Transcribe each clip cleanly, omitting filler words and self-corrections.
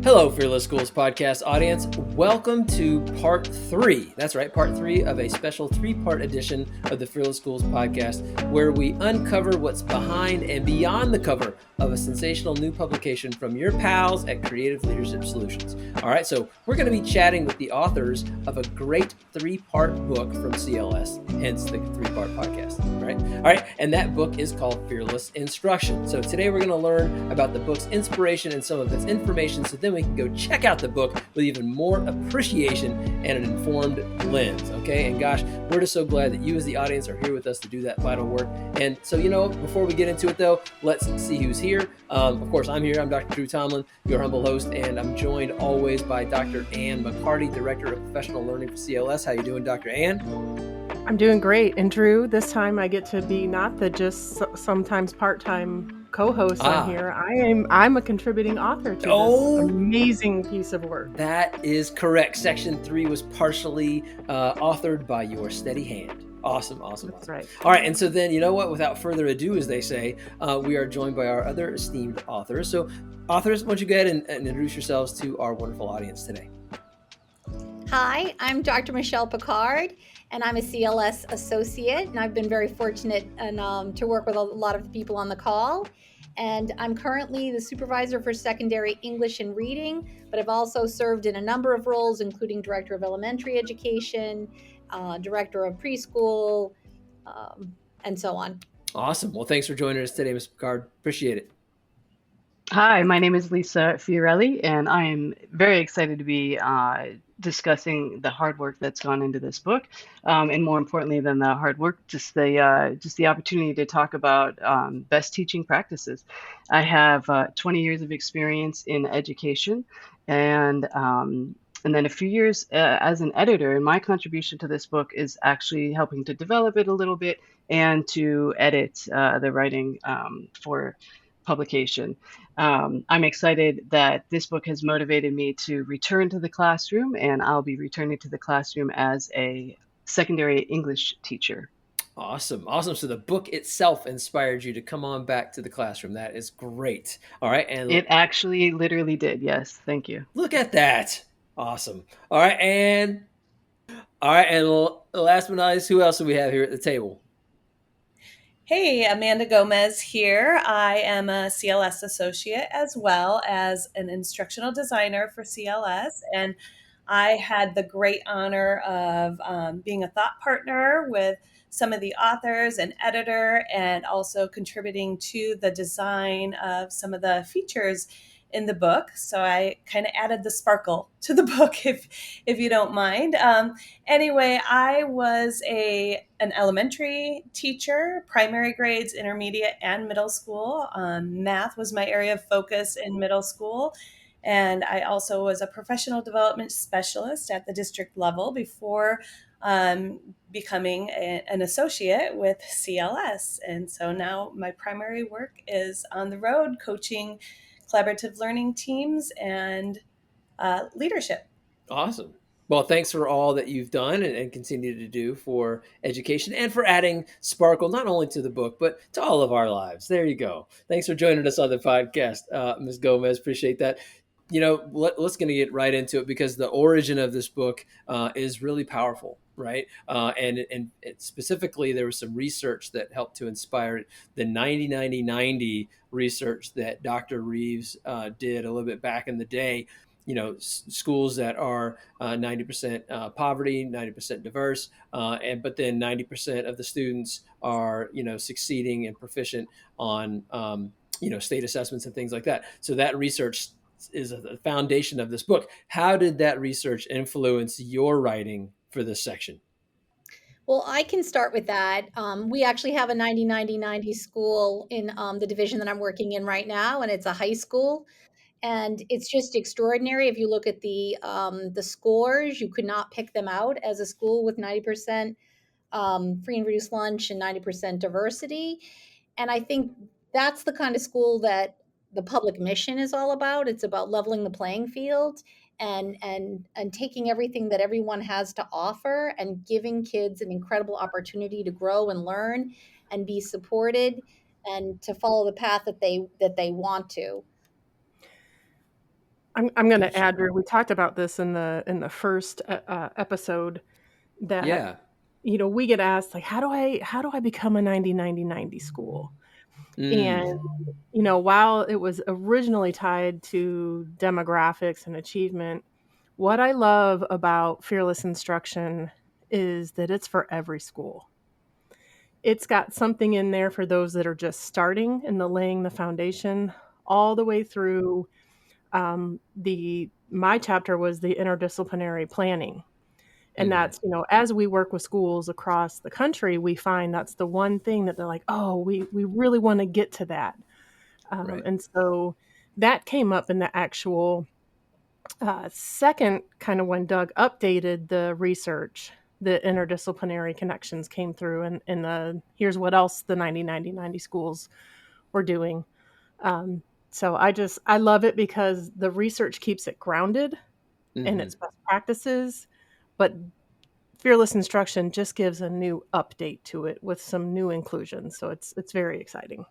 Hello, Fearless Schools podcast audience. Welcome to part 3. That's right, part 3 of a special 3-part edition of the Fearless Schools podcast, where we uncover what's behind and beyond the cover of a sensational new publication from your pals at Creative Leadership Solutions. All right, so we're going to be chatting with the authors of a great 3-part book from CLS, hence the 3-part podcast. Right? All right, and that book is called Fearless Instruction. So today we're going to learn about the book's inspiration and some of its information, so then we can go check out the book with even more appreciation and an informed lens, okay? And gosh, we're just so glad that you as the audience are here with us to do that vital work. And so, before we get into it though, let's see who's here. Of course, I'm here. I'm Dr. Drew Tomlin, your humble host, and I'm joined always by Dr. Ann McCarty, Director of Professional Learning for CLS. How you doing, Dr. Ann? I'm doing great. And Drew, this time I get to be not the just sometimes part-time co-host on here. I'm a contributing author to this amazing piece of work. That is correct. Section 3 was partially authored by your steady hand. Awesome. That's right. All right. And so then, you know what? Without further ado, as they say, we are joined by our other esteemed authors. So authors, why don't you go ahead and introduce yourselves to our wonderful audience today? Hi, I'm Dr. Michelle Picard, and I'm a CLS associate, and I've been very fortunate to work with a lot of the people on the call. And I'm currently the supervisor for secondary English and reading, but I've also served in a number of roles, including director of elementary education, director of preschool, and so on. Awesome. Well, thanks for joining us today, Ms. Picard. Appreciate it. Hi, my name is Lisa Fiorelli, and I am very excited to be discussing the hard work that's gone into this book, and more importantly than the hard work, just the opportunity to talk about best teaching practices. I have 20 years of experience in education, and then a few years as an editor. And my contribution to this book is actually helping to develop it a little bit and to edit the writing for publication. I'm excited that this book has motivated me to return to the classroom, and I'll be returning to the classroom as a secondary English teacher. Awesome. So the book itself inspired you to come on back to the classroom. That is great. All right. And it actually literally did. Yes. Thank you. Look at that. Awesome. All right. And last but not least, who else do we have here at the table? Hey, Amanda Gomez here. I am a CLS associate as well as an instructional designer for CLS. And I had the great honor of being a thought partner with some of the authors and editor, and also contributing to the design of some of the features in the book. So I kind of added the sparkle to the book, if you don't mind. Anyway, I was an elementary teacher, primary grades, intermediate, and middle school. Math was my area of focus in middle school. And I also was a professional development specialist at the district level before becoming an associate with CLS. And so now my primary work is on the road, coaching collaborative learning teams and leadership. Awesome. Well, thanks for all that you've done and continue to do for education, and for adding sparkle not only to the book, but to all of our lives. There you go. Thanks for joining us on the podcast, Ms. Gomez. Appreciate that. Let's going to get right into it, because the origin of this book is really powerful, right? And specifically, there was some research that helped to inspire it. The 90-90-90 research that Dr. Reeves did a little bit back in the day. Schools that are 90% poverty, 90% diverse, but then 90% of the students are, succeeding and proficient on, state assessments and things like that. So that research is the foundation of this book. How did that research influence your writing for this section? Well, I can start with that. We actually have a 90-90-90 school in the division that I'm working in right now, and it's a high school. And it's just extraordinary. If you look at the scores, you could not pick them out as a school with 90% free and reduced lunch and 90% diversity. And I think that's the kind of school that the public mission is all about. It's about leveling the playing field and taking everything that everyone has to offer and giving kids an incredible opportunity to grow and learn and be supported and to follow the path that they want to. I'm going to Gotcha. add, we talked about this in the first episode that Yeah. we get asked like, how do I become a 90-90-90 school? And Mm. while it was originally tied to demographics and achievement, what I love about fearless instruction is that it's for every school. It's got something in there for those that are just starting and laying the foundation all the way through. The My chapter was the interdisciplinary planning. And Hmm. that's, as we work with schools across the country, we find that's the one thing that they're like, oh, we really want to get to that. Right. And so that came up in the actual second kind of when Doug updated the research, the interdisciplinary connections came through, and here's what else the 90-90-90 schools were doing. Um, so I love it because the research keeps it grounded in Hmm. its best practices, but fearless instruction just gives a new update to it with some new inclusions. So it's very exciting.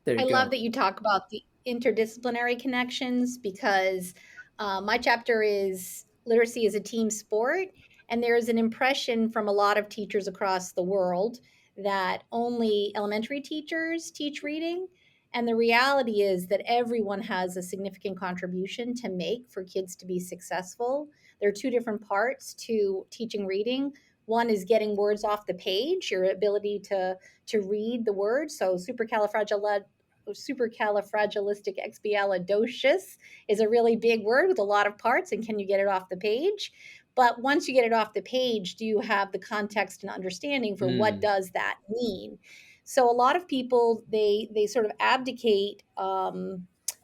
There I you love go. that you talk about the interdisciplinary connections because my chapter is literacy is a team sport. And there is an impression from a lot of teachers across the world that only elementary teachers teach reading. And the reality is that everyone has a significant contribution to make for kids to be successful. There are two different parts to teaching reading. One is getting words off the page, your ability to read the words. So supercalifragilisticexpialidocious is a really big word with a lot of parts, and can you get it off the page? But once you get it off the page, do you have the context and understanding for what Mm. does that mean? So a lot of people they sort of abdicate.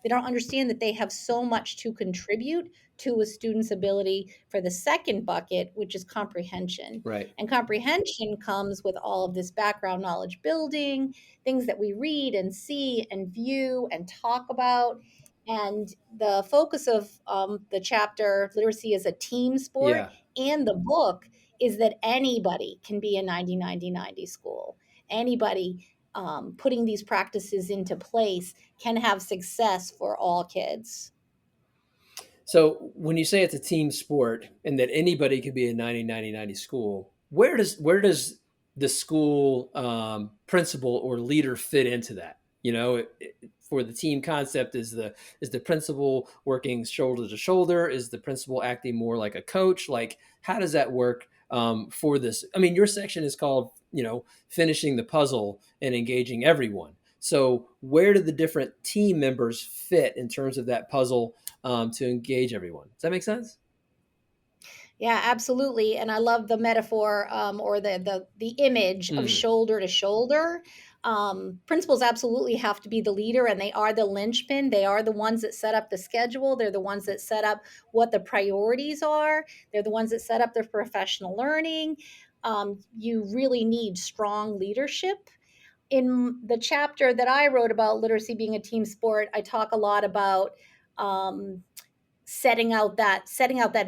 They don't understand that they have so much to contribute to a student's ability for the second bucket, which is comprehension. Right. And comprehension comes with all of this background knowledge building, things that we read and see and view and talk about. And the focus of the chapter, Literacy is a Team Sport, Yeah. and the book is that anybody can be a 90-90-90 school. Anybody putting these practices into place can have success for all kids. So when you say it's a team sport and that anybody can be a 90-90-90 school, where does the school principal or leader fit into that? For the team concept, is the principal working shoulder to shoulder? Is the principal acting more like a coach? Like, how does that work for this? I mean, your section is called, finishing the puzzle and engaging everyone. So where do the different team members fit in terms of that puzzle to engage everyone? Does that make sense? Yeah, absolutely. And I love the metaphor or the image of Mm, shoulder to shoulder. Principals absolutely have to be the leader, and they are the linchpin. They are the ones that set up the schedule. They're the ones that set up what the priorities are. They're the ones that set up their professional learning. You really need strong leadership. In the chapter that I wrote about literacy being a team sport, I talk a lot about um, setting out that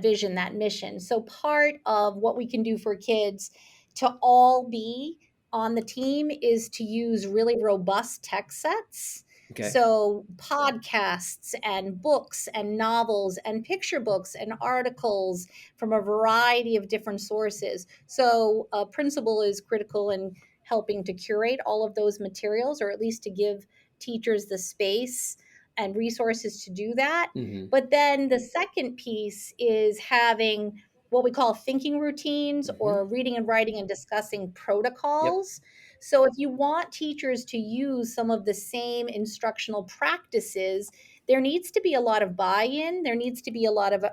vision, that mission. So part of what we can do for kids to all be on the team is to use really robust tech sets. okay. So podcasts and books and novels and picture books and articles from a variety of different sources. So a principal is critical in helping to curate all of those materials, or at least to give teachers the space and resources to do that. Hmm. But then the second piece is having what we call thinking routines, Hmm. or reading and writing and discussing Yep. protocols. So if you want teachers to use some of the same instructional practices, there needs to be a lot of buy-in. There needs to be a lot of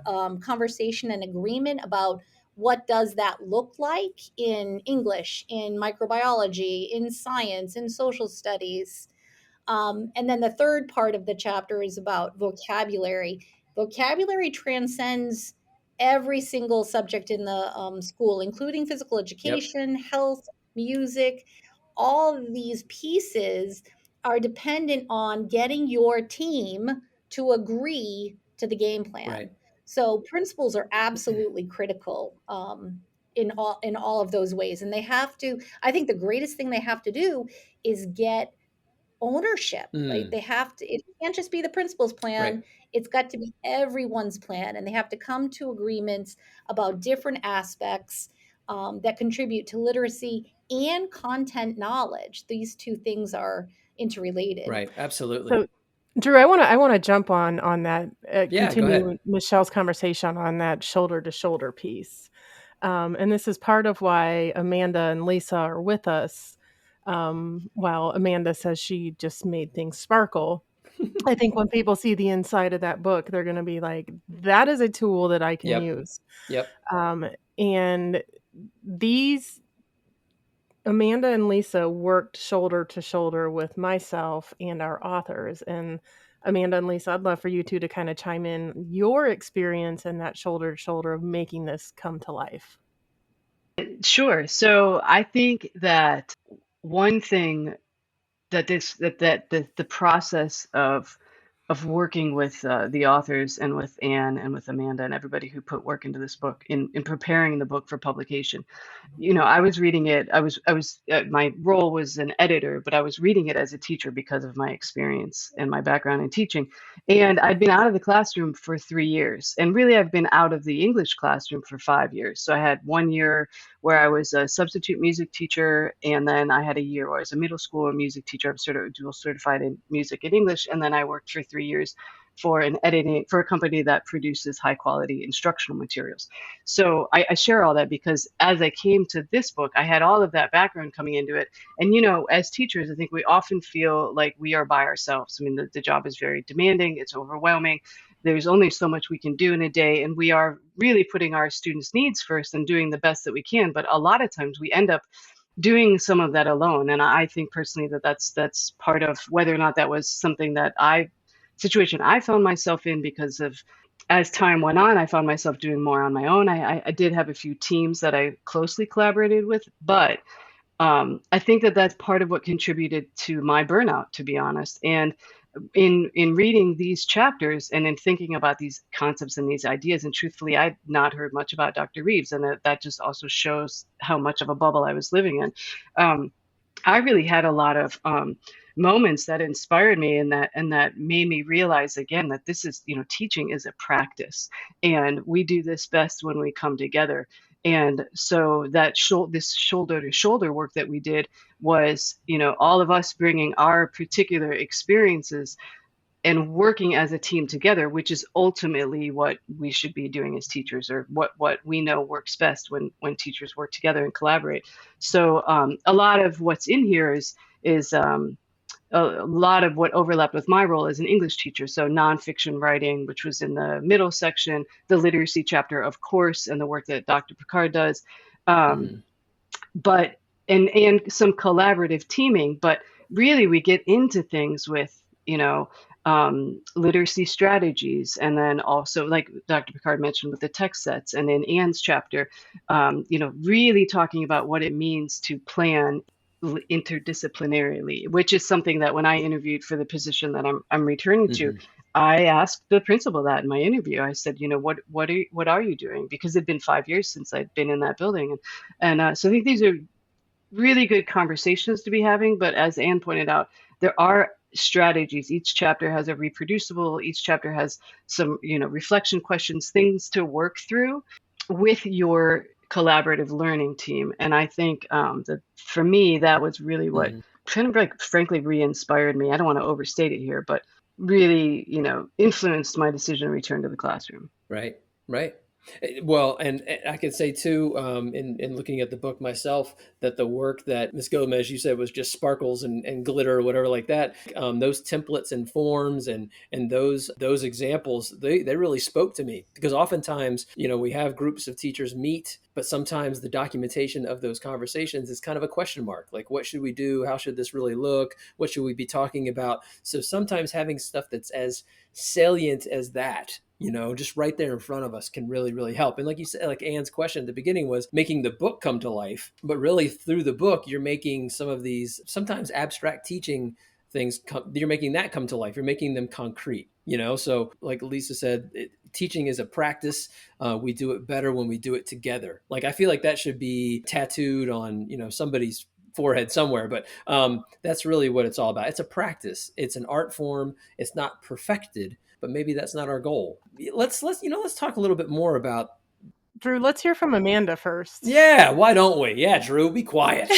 conversation and agreement about what does that look like in English, in microbiology, in science, in social studies. And then the third part of the chapter is about vocabulary. Vocabulary transcends every single subject in the school, including physical Yep. education, health, music. All of these pieces are dependent on getting your team to agree to the game Right. plan. So principals are absolutely critical in all of those ways, and they have to. I think the greatest thing they have to do is get ownership. Like they have to, it can't just be the principal's plan. Right. It's got to be everyone's plan, and they have to come to agreements about different aspects that contribute to literacy and content knowledge. These two things are interrelated. Right. Absolutely. So, Drew, I want to jump on that, Yeah, go ahead. continue Michelle's conversation on that shoulder to shoulder piece. And this is part of why Amanda and Lisa are with us. While Amanda says she just made things sparkle, I think when people see the inside of that book, they're going to be like, that is a tool that I can Yep. use. Yep. And these Amanda and Lisa worked shoulder to shoulder with myself and our authors. And Amanda and Lisa, I'd love for you two to kind of chime in your experience in that shoulder to shoulder of making this come to life. Sure. So I think that one thing that the process of working with the authors and with Anne and with Amanda and everybody who put work into this book in preparing the book for publication. I was reading it. My role was an editor, but I was reading it as a teacher because of my experience and my background in teaching. And I'd been out of the classroom for 3 years, and really I've been out of the English classroom for 5 years. So I had 1 year where I was a substitute music teacher, and then I had a year where I was a middle school music teacher. I'm sort of dual certified in music and English, and then I worked for 3 years for a company that produces high quality instructional materials. So I share all that because as I came to this book, I had all of that background coming into it. And as teachers, I think we often feel like we are by ourselves. I mean, the job is very demanding, it's overwhelming. There's only so much we can do in a day, and we are really putting our students' needs first and doing the best that we can. But a lot of times we end up doing some of that alone. And I think personally that that's part of whether or not that was something that situation I found myself in, because of, as time went on, I found myself doing more on my own. I did have a few teams that I closely collaborated with, but I think that that's part of what contributed to my burnout, to be honest. And in reading these chapters and in thinking about these concepts and these ideas, and truthfully, I'd not heard much about Dr. Reeves, and that just also shows how much of a bubble I was living in. I really had a lot of moments that inspired me, and that made me realize again that this is, teaching is a practice, and we do this best when we come together. And so that this shoulder to shoulder work that we did was, all of us bringing our particular experiences and working as a team together, which is ultimately what we should be doing as teachers, or what we know works best when teachers work together and collaborate. So a lot of what's in here is a lot of what overlapped with my role as an English teacher. So nonfiction writing, which was in the middle section, the literacy chapter, of course, and the work that Dr. Picard does, but and some collaborative teaming. But really, we get into things with literacy strategies, and then also, like Dr. Picard mentioned, with the text sets, and in Anne's chapter, really talking about what it means to plan interdisciplinarily, which is something that when I interviewed for the position that I'm returning to, I asked the principal that in my interview. I said, what are you doing? Because it'd been 5 years since I'd been in that building, and so I think these are really good conversations to be having. But as Anne pointed out, there are strategies. Each chapter has a reproducible. Each chapter has some, reflection questions, things to work through with your collaborative learning team. And I think that for me, that was really what kind of, like, frankly, re-inspired me. I don't want to overstate it here, but really, influenced my decision to return to the classroom. Right. Well, and I could say too, in looking at the book myself, that the work that Ms. Gomez, you said, was just sparkles and glitter or whatever like that. Those templates and forms and those examples, they really spoke to me, because oftentimes, we have groups of teachers meet, but sometimes the documentation of those conversations is kind of a question mark. Like, what should we do? How should this really look? What should we be talking about? So sometimes having stuff that's as salient as that, just right there in front of us, can really, really help. And like you said, like Anne's question at the beginning was making the book come to life, but really through the book, you're making some of these sometimes abstract teaching things, you're making that come to life. You're making them concrete, So like Lisa said, teaching is a practice. We do it better when we do it together. Like, I feel like that should be tattooed on, somebody's forehead somewhere, but that's really what it's all about. It's a practice. It's an art form. It's not perfected, but maybe that's not our goal. Let's talk a little bit more about. Drew, let's hear from Amanda first. Yeah, why don't we? Yeah, Drew, be quiet.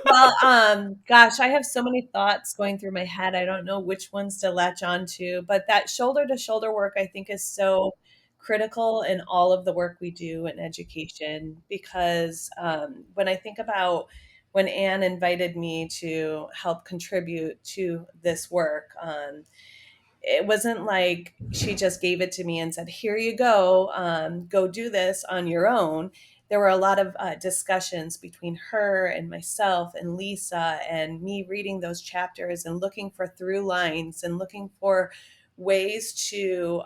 Well, gosh, I have so many thoughts going through my head. I don't know which ones to latch on to, but that shoulder to shoulder work, I think, is so critical in all of the work we do in education. Because when I think about when Anne invited me to help contribute to this work, it wasn't like she just gave it to me and said, here you go, go do this on your own. There were a lot of discussions between her and myself and Lisa, and me reading those chapters and looking for through lines and looking for ways to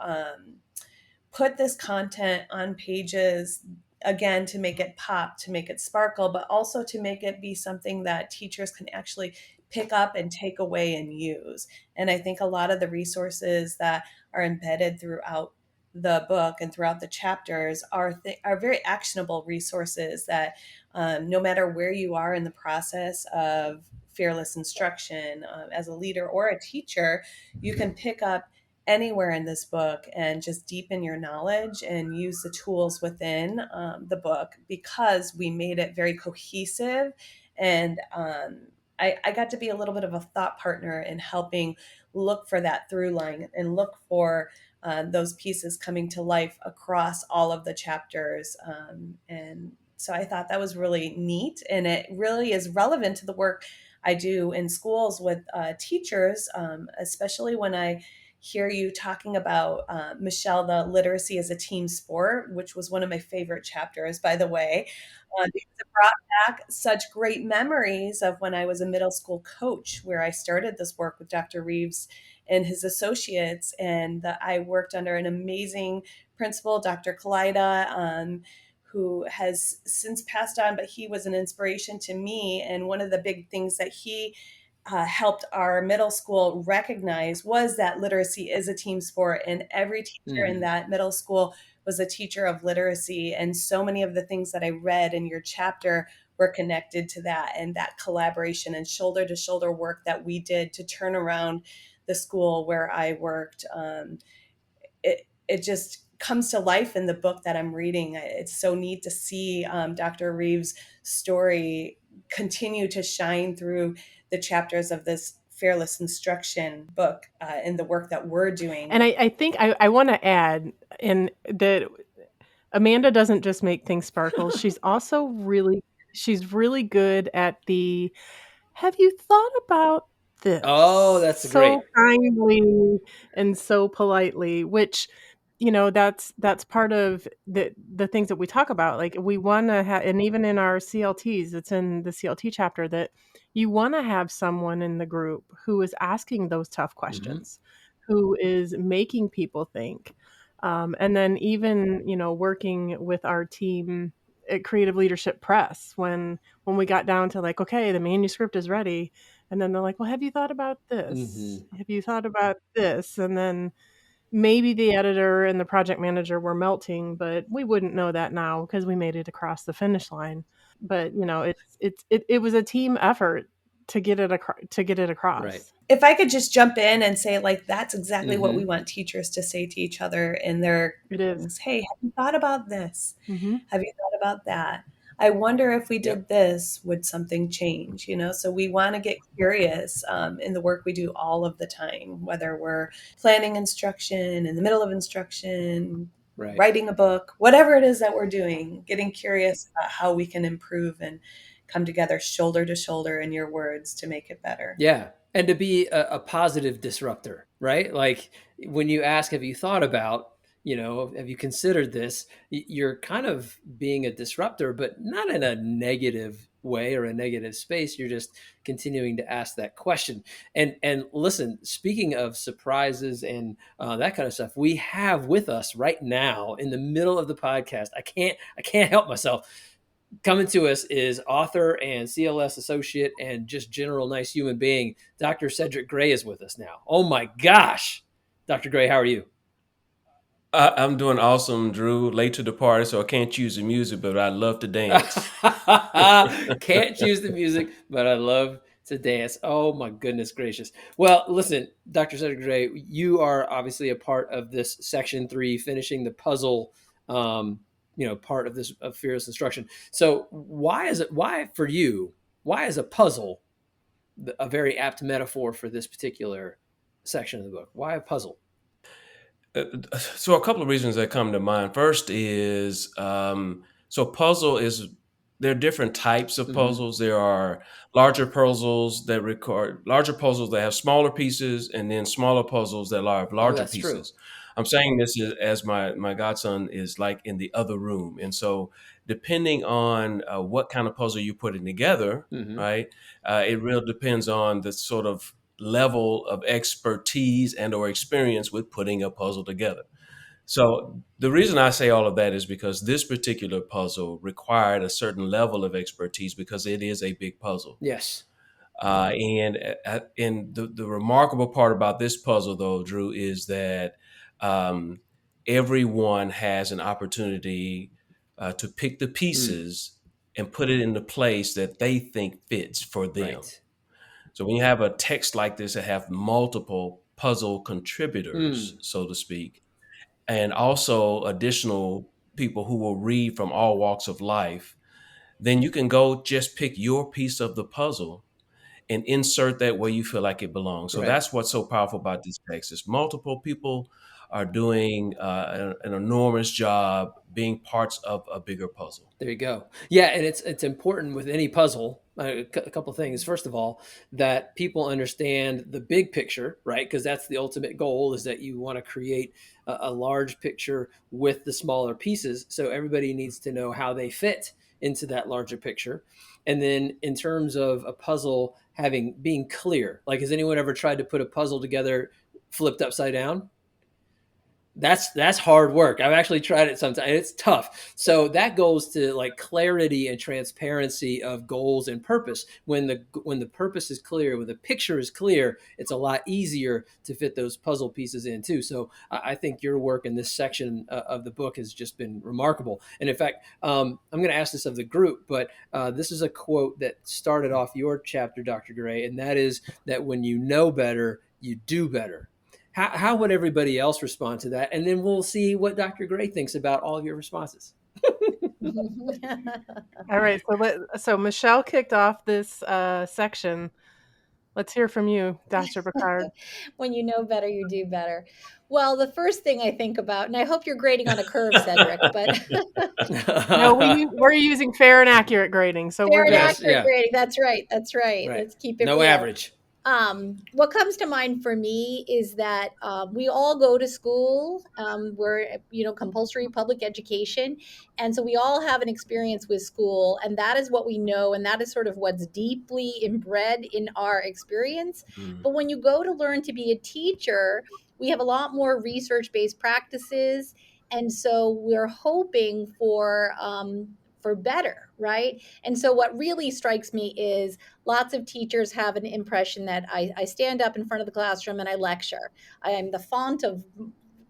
put this content on pages, again, to make it pop, to make it sparkle, but also to make it be something that teachers can actually pick up and take away and use. And I think a lot of the resources that are embedded throughout the book and throughout the chapters are very actionable resources that no matter where you are in the process of fearless instruction, as a leader or a teacher, you can pick up anywhere in this book and just deepen your knowledge and use the tools within the book, because we made it very cohesive. And I got to be a little bit of a thought partner in helping look for that through line and look for those pieces coming to life across all of the chapters. And so I thought that was really neat, and it really is relevant to the work I do in schools with teachers, especially when I hear you talking about, Michelle, the literacy as a team sport, which was one of my favorite chapters, by the way, because it brought back such great memories of when I was a middle school coach, where I started this work with Dr. Reeves and his associates. And I worked under an amazing principal, Dr. Kalida, who has since passed on, but he was an inspiration to me. And one of the big things that he helped our middle school recognize was that literacy is a team sport, and every teacher in that middle school was a teacher of literacy. And so many of the things that I read in your chapter were connected to that, and that collaboration and shoulder to shoulder work that we did to turn around the school where I worked. It just comes to life in the book that I'm reading. It's so neat to see Dr. Reeves' story continue to shine through the chapters of this fearless instruction book in the work that we're doing. And I think I want to add in that Amanda doesn't just make things sparkle. She's also really good at the, have you thought about this? Oh, that's so great. kindly and so politely, which, that's part of the things that we talk about. Like, we want to have, and even in our CLTs, it's in the CLT chapter, that you want to have someone in the group who is asking those tough questions, who is making people think. And then even, working with our team at Creative Leadership Press, when we got down to like, okay, the manuscript is ready. And then they're like, well, have you thought about this? Have you thought about this? And then maybe the editor and the project manager were melting, but we wouldn't know that now because we made it across the finish line. But it was a team effort to get it across. Right. If I could just jump in and say, like, that's exactly what we want teachers to say to each other in their meetings. Hey, have you thought about this? Have you thought about that? I wonder if we did this, would something change? So we want to get curious in the work we do all of the time, whether we're planning instruction, in the middle of instruction, writing a book, whatever it is that we're doing, getting curious about how we can improve and come together shoulder to shoulder, in your words, to make it better. Yeah. And to be a positive disruptor, right? Like, when you ask, have you thought about, have you considered this? You're kind of being a disruptor, but not in a negative way or a negative space. You're just continuing to ask that question. And listen, speaking of surprises and that kind of stuff, we have with us right now in the middle of the podcast, I can't help myself. Coming to us is author and CLS associate and just general nice human being, Dr. Cedric Gray is with us now. Oh my gosh. Dr. Gray, how are you? I'm doing awesome, Drew. Late to the party, so I can't choose the music, but I love to dance. Can't choose the music, but I love to dance. Oh my goodness gracious. Well, listen, Dr. Cedric Gray, you are obviously a part of this section 3, finishing the puzzle, part of this of fearless instruction. So why for you, why is a puzzle a very apt metaphor for this particular section of the book? Why a puzzle? So a couple of reasons that come to mind. First is so puzzle is there are different types of Mm-hmm. puzzles. There are larger puzzles that have smaller pieces, and then smaller puzzles that have Oh, larger that's true. pieces. I'm saying this as my godson is like in the other room, and so depending on what kind of puzzle you're putting together, Mm-hmm. right, it really depends on the sort of level of expertise and or experience with putting a puzzle together. So the reason I say all of that is because this particular puzzle required a certain level of expertise because it is a big puzzle. Yes. And the remarkable part about this puzzle, though, Drew, is that um, everyone has an opportunity to pick the Mm. pieces and put it in the place that they think fits for them. Right. So when you have a text like this that have multiple puzzle contributors, Mm. so to speak, and also additional people who will read from all walks of life, then you can go just pick your piece of the puzzle and insert that where you feel like it belongs. So Right. that's what's so powerful about this text is multiple people are doing an enormous job being parts of a bigger puzzle. There you go. Yeah, and it's important with any puzzle. A couple of things. First of all, that people understand the big picture, right? Because that's the ultimate goal: is that you want to create a large picture with the smaller pieces. So everybody needs to know how they fit into that larger picture. And then, in terms of a puzzle being clear, like has anyone ever tried to put a puzzle together flipped upside down? That's hard work. I've actually tried it sometimes. It's tough. So that goes to like clarity and transparency of goals and purpose. When the purpose is clear, when the picture is clear, it's a lot easier to fit those puzzle pieces in too. So I think your work in this section of the book has just been remarkable. And in fact, I'm going to ask this of the group, but this is a quote that started off your chapter, Dr. Gray, and that is that when you know better, you do better. How would everybody else respond to that? And then we'll see what Dr. Gray thinks about all of your responses. All right, so Michelle kicked off this section. Let's hear from you, Dr. Picard. When you know better, you do better. Well, the first thing I think about, and I hope you're grading on a curve, Cedric, but No, we're using fair and accurate grading, so fair we're and good. Yes, accurate yeah, grading. That's right. That's right. right. Let's keep it No real. average. What comes to mind for me is that we all go to school. We're, compulsory public education. And so we all have an experience with school, and that is what we know. And that is sort of what's deeply inbred in our experience. Mm. But when you go to learn to be a teacher, we have a lot more research based practices. And so we're hoping for better, right? And so what really strikes me is lots of teachers have an impression that I stand up in front of the classroom and I lecture. I am the font of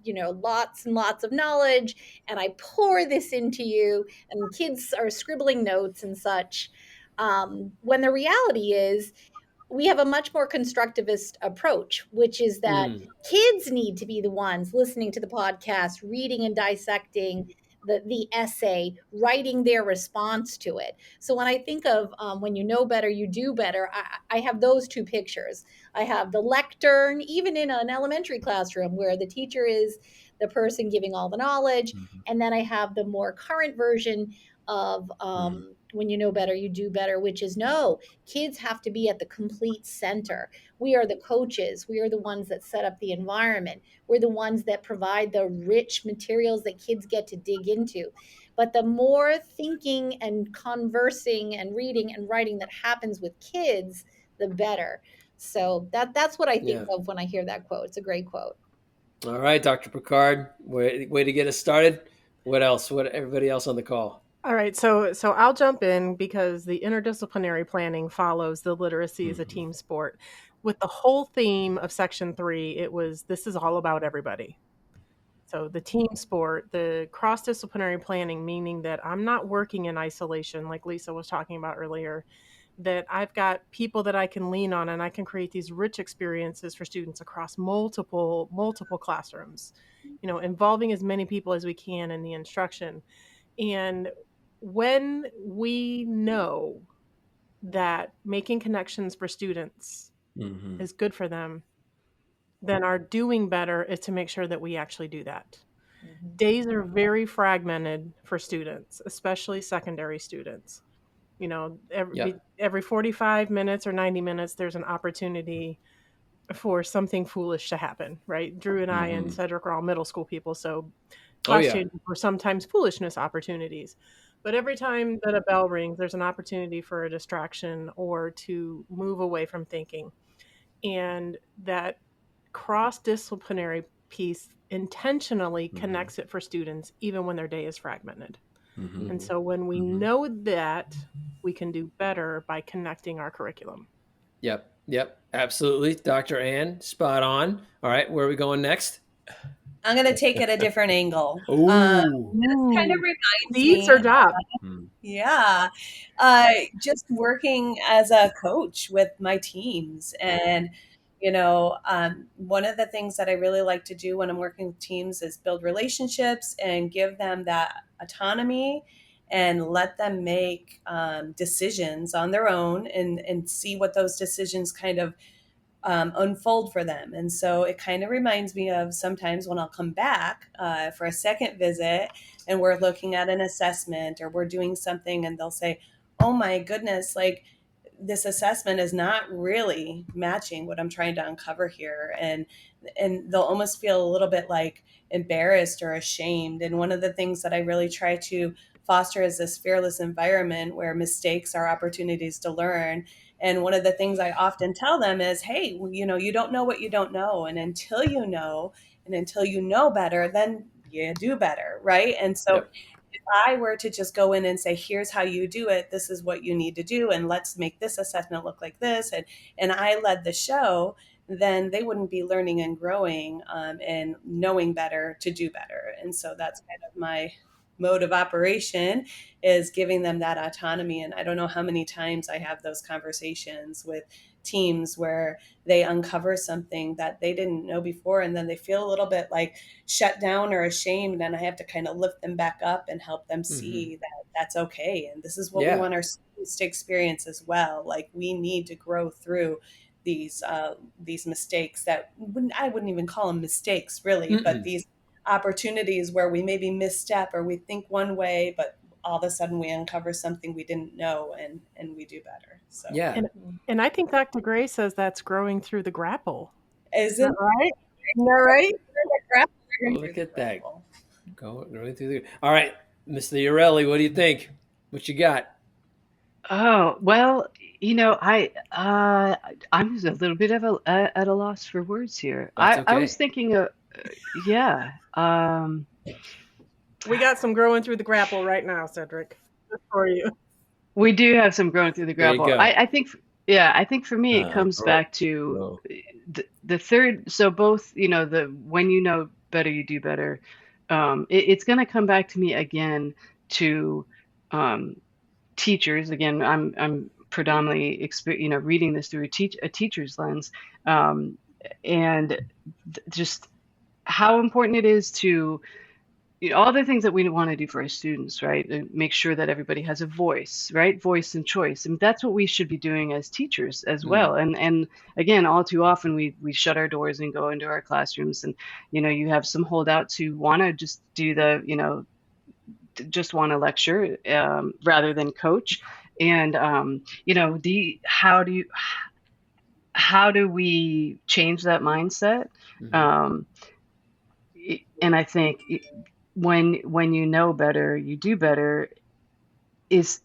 lots and lots of knowledge, and I pour this into you, and kids are scribbling notes and such. When the reality is, we have a much more constructivist approach, which is that Mm, kids need to be the ones listening to the podcast, reading and dissecting the essay, writing their response to it. So when I think of when you know better, you do better, I have those two pictures. I have the lectern, even in an elementary classroom where the teacher is the person giving all the knowledge. Mhm. And then I have the more current version of Mhm. when you know better, you do better, which is no, kids have to be at the complete center. We are the coaches. We are the ones that set up the environment. We're the ones that provide the rich materials that kids get to dig into. But the more thinking and conversing and reading and writing that happens with kids, the better. So that's what I think yeah. of when I hear that quote. It's a great quote. All right, Dr. Picard, way to get us started. What else? What everybody else on the call? All right, so I'll jump in because the interdisciplinary planning follows the literacy as a Mhm. team sport. With the whole theme of section 3, it was this is all about everybody. So the team sport, the cross-disciplinary planning, meaning that I'm not working in isolation, like Lisa was talking about earlier, that I've got people that I can lean on, and I can create these rich experiences for students across multiple classrooms, involving as many people as we can in the instruction. And when we know that making connections for students Mm-hmm. is good for them, then our doing better is to make sure that we actually do that. Days are very fragmented for students, especially secondary students. Yep. Every 45 minutes or 90 minutes, there's an opportunity for something foolish to happen, right? Drew and I and Mm-hmm. Cedric are all middle school people, so Oh class yeah. changes were sometimes foolishness opportunities. But every time that a bell rings, there's an opportunity for a distraction or to move away from thinking. And that cross-disciplinary piece intentionally Mm-hmm. connects it for students, even when their day is fragmented. Mm-hmm. And Mm-hmm. so when we Mm-hmm. know that, we can do better by connecting our curriculum. Yep. Yep. Absolutely. Dr. Ann, spot on. All right. Where are we going next? I'm going to take it a different angle. Oh. This kind of Ooh, reminds see, it's me, our job. yeah, just working as a coach with my teams. And, one of the things that I really like to do when I'm working with teams is build relationships and give them that autonomy and let them make decisions on their own and see what those decisions kind of unfold for them. And so it kind of reminds me of sometimes when I'll come back for a second visit and we're looking at an assessment or we're doing something and they'll say, oh my goodness, like this assessment is not really matching what I'm trying to uncover here. And they'll almost feel a little bit like embarrassed or ashamed. And one of the things that I really try to foster is this fearless environment where mistakes are opportunities to learn. And one of the things I often tell them is, hey, you don't know what you don't know. And until you know, and until you know better, then you do better. Right. And so Yep. if I were to just go in and say, here's how you do it, this is what you need to do, and let's make this assessment look like this, and I led the show, then they wouldn't be learning and growing and knowing better to do better. And so that's kind of my mode of operation, is giving them that autonomy. And I don't know how many times I have those conversations with teams where they uncover something that they didn't know before, and then they feel a little bit like shut down or ashamed, and I have to kind of lift them back up and help them Mm-hmm. see that that's okay, and this is what we Yeah. want our students to experience as well. Like, we need to grow through these mistakes that I wouldn't even call them mistakes really, but Mm-mm. these opportunities where we maybe misstep or we think one way, but all of a sudden we uncover something we didn't know, and we do better. So Yeah. And I think Dr. Gray says that's growing through the grapple. Is that isn't right? Isn't that right? the grapple through Look the at that. grapple? Going through the. All right, Mr. Urelli, what do you think? What you got? Oh, well, I'm just a little bit of at a loss for words here. That's I was okay. thinking of yeah. We got some growing through the grapple right now, Cedric. Good for you. We do have some growing through the There you grapple. go. I think, yeah, I think for me it comes Grow, back to grow. the third. So both, the when you know better, you do better. It's going to come back to me again to um, teachers. Again, I'm predominantly reading this through a teacher's lens, and just how important it is to all the things that we want to do for our students, right? And make sure that everybody has a voice, right? Voice and choice. And that's what we should be doing as teachers as Mm. well. And again, all too often we shut our doors and go into our classrooms, and you have some holdouts who want to just do just want to lecture rather than coach. And the how do we change that mindset? Mm-hmm. Um, and I think when you know better, you do better. Is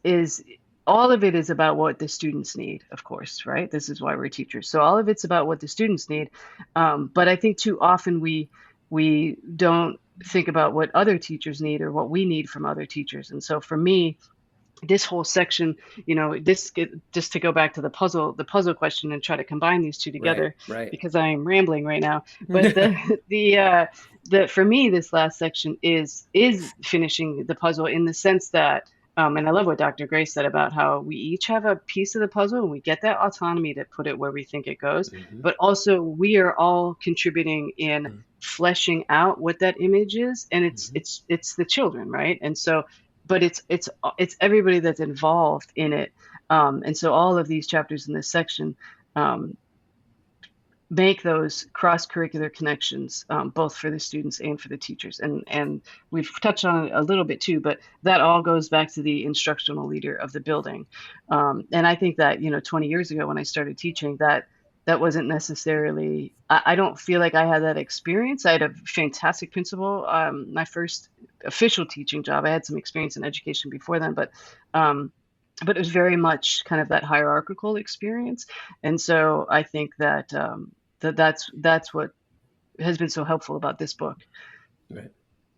all of it is about what the students need, of course, right? This is why we're teachers. So all of it's about what the students need. But I think too often we don't think about what other teachers need or what we need from other teachers. And so for me, this whole section, just to go back to the puzzle question and try to combine these two together, Right. because I'm rambling right now. But the for me, this last section is finishing the puzzle, in the sense that, and I love what Dr. Gray said about how we each have a piece of the puzzle and we get that autonomy to put it where we think it goes, but also we are all contributing in fleshing out what that image is, and it's the children, right? And so, but it's everybody that's involved in it, and so all of these chapters in this section make those cross-curricular connections, both for the students and for the teachers. And we've touched on it a little bit too, but that all goes back to the instructional leader of the building. And I think that, 20 years ago when I started teaching, that wasn't necessarily, I don't feel like I had that experience. I had a fantastic principal. My first official teaching job, I had some experience in education before then, but it was very much kind of that hierarchical experience. And so I think that that's what has been so helpful about this book.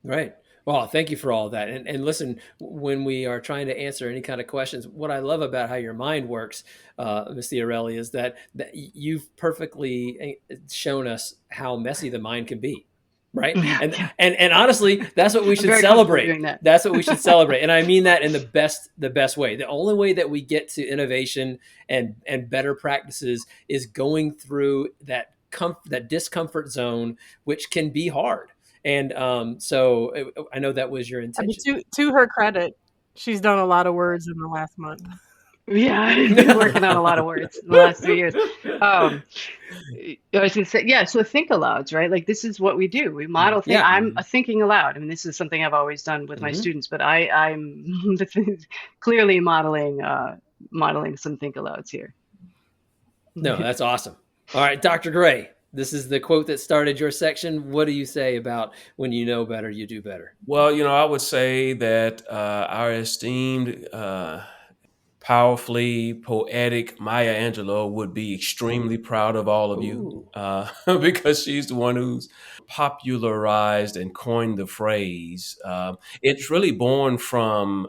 Right. Well, thank you for all of that. And listen, when we are trying to answer any kind of questions, what I love about how your mind works, Ms. Fiorelli, is that you've perfectly shown us how messy the mind can be. Right. Yeah. And honestly, that's what we should celebrate. That's what we should celebrate. And I mean that in the best way. The only way that we get to innovation and better practices is going through that discomfort zone, which can be hard. And so I know that was your intention. I mean, to her credit, she's done a lot of words in the last month. Yeah, I've been working on a lot of words in the last 3 years. I was going to say, yeah, so think alouds, right? Like, this is what we do. We model things. Yeah. I'm thinking aloud. I mean, this is something I've always done with my students, but I'm clearly modeling some think alouds here. No, that's awesome. All right, Dr. Gray, this is the quote that started your section. What do you say about when you know better, you do better? Well, I would say that our esteemed, powerfully poetic Maya Angelou would be extremely proud of all of you, because she's the one who's popularized and coined the phrase. It's really born from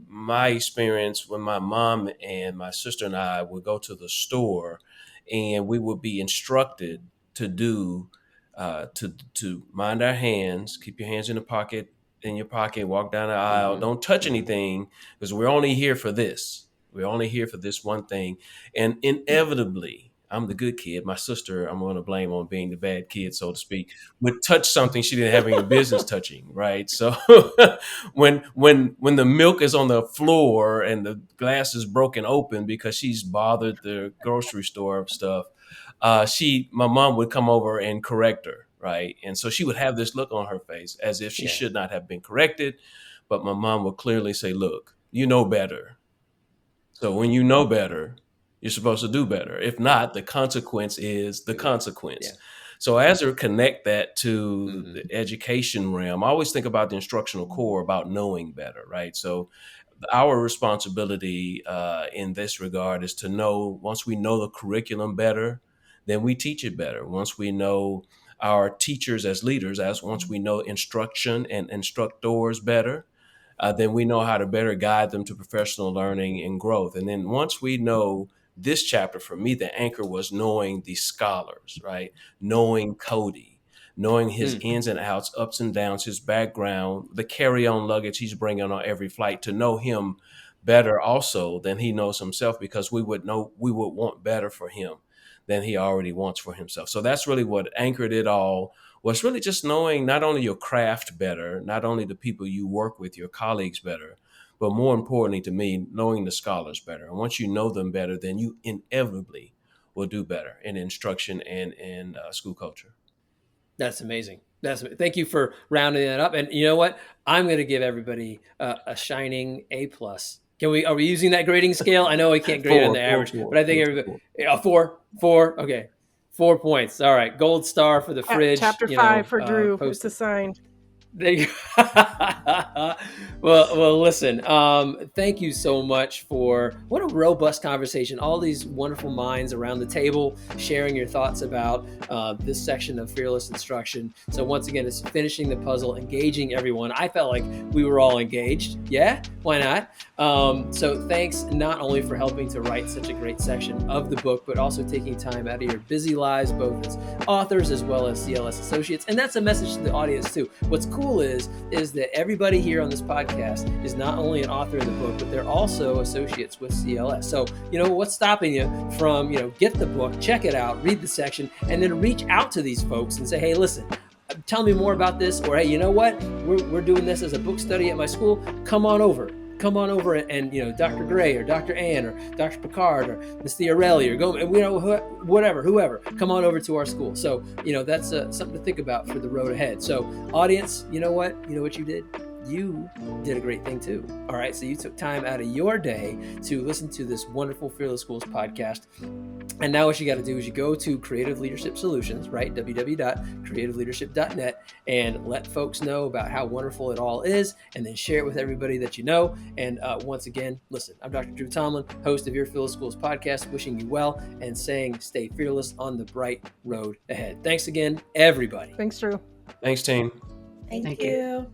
my experience when my mom and my sister and I would go to the store, and we would be instructed to do to mind our hands, keep your hands in your pocket, walk down the aisle, don't touch anything, because we're only here for this. We're only here for this one thing. And inevitably, I'm the good kid. My sister, I'm going to blame on being the bad kid, so to speak, would touch something she didn't have any business touching, right? So when the milk is on the floor and the glass is broken open because she's bothered the grocery store stuff, my mom would come over and correct her, right? And so she would have this look on her face as if she should not have been corrected. But my mom would clearly say, look, you know better. So when you know better, you're supposed to do better. If not, the consequence is the consequence. Yeah. So as I connect that to the education realm, I always think about the instructional core, about knowing better, right? So our responsibility in this regard is to know, once we know the curriculum better, then we teach it better. Once we know our teachers as leaders, once we know instruction and instructors better, then we know how to better guide them to professional learning and growth. And then once we know this chapter, for me, the anchor was knowing the scholars, right? Knowing Cody, knowing his ins and outs, ups and downs, his background, the carry-on luggage he's bringing on every flight, to know him better also than he knows himself, because we would want better for him than he already wants for himself. So that's really what anchored it all, was really just knowing not only your craft better, not only the people you work with, your colleagues better, but more importantly to me, knowing the scholars better. And once you know them better, then you inevitably will do better in instruction and in school culture. That's amazing. Thank you for rounding that up. And you know what? I'm going to give everybody a shining A+. Are we using that grading scale? I know we can't grade on the average, but I think everybody, 4. Okay. 4 points. All right. Gold star for the fridge. Chapter 5 for Drew. It's assigned. There you well, listen, thank you so much for what a robust conversation. All these wonderful minds around the table sharing your thoughts about this section of Fearless Instruction. So once again, it's finishing the puzzle, engaging everyone. I felt like we were all engaged. Yeah, why not? So thanks not only for helping to write such a great section of the book, but also taking time out of your busy lives, both as authors as well as CLS associates. And that's a message to the audience too. What's cool is that everybody here on this podcast is not only an author of the book, but they're also associates with CLS. So, what's stopping you from, get the book, check it out, read the section, and then reach out to these folks and say, hey, listen, tell me more about this, or hey, you know what? We're doing this as a book study at my school. Come on over and Dr. Gray or Dr. Ann or Dr. Picard or Ms. Theorelli or whoever, come on over to our school. So, that's something to think about for the road ahead. So audience, you know what you did? You did a great thing too. All right. So you took time out of your day to listen to this wonderful Fearless Schools podcast. And now what you got to do is you go to Creative Leadership Solutions, right? www.creativeleadership.net, and let folks know about how wonderful it all is, and then share it with everybody that you know. And once again, listen, I'm Dr. Drew Tomlin, host of your Fearless Schools podcast, wishing you well and saying stay fearless on the bright road ahead. Thanks again, everybody. Thanks, Drew. Thanks, team. Thank you.